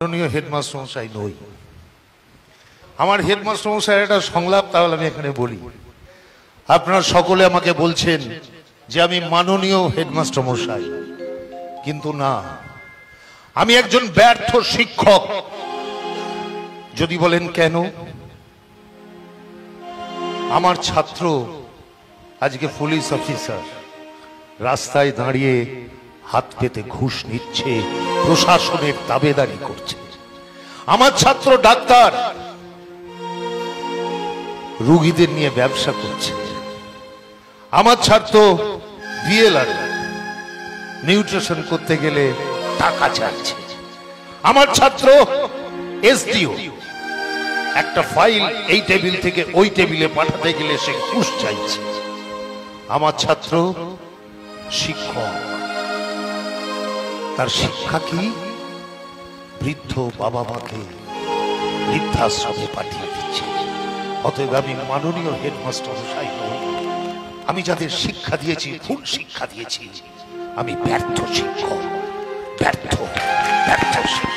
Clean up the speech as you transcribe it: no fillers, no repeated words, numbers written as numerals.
মাননীয় হেডমাস্টার মশাই নই। আমার হেডমাস্টার মশাইয়ের একটা সংলাপ তাহলে আমি এখানে বলি। আপনারা সকলে আমাকে বলছেন যে আমি মাননীয় হেডমাস্টার মশাই, কিন্তু না, আমি একজন ব্যর্থ শিক্ষক। যদি বলেন কেন? আমার ছাত্র আজকে পুলিশ অফিসার রাস্তায় দাঁড়িয়ে হাত পেতে ঘুষ নিচ্ছে, প্রশাসনের দাবেদারি করছে। আমার ছাত্র ডাক্তার রোগীদের নিয়ে ব্যবসা করছে। আমার ছাত্র বিএলআর নিউট্রিশন করতে গেলে টাকা চাইছে। আমার ছাত্র এসডিও একটা ফাইল এই টেবিল থেকে ওই টেবিলে পাঠাতে গেলে সে ঘুষ চাইছে। আমার ছাত্র শিক্ষক, তার শিক্ষা কি? বৃদ্ধ বাবা মাকে বৃদ্ধাশ্রমে পাঠিয়ে দিচ্ছে। অতএব আমি মাননীয় হেডমাস্টার মশাই নই। আমি যাদের শিক্ষা দিয়েছি, ভুল শিক্ষা দিয়েছি। আমি ব্যর্থ শিক্ষক, ব্যর্থ শিক্ষক।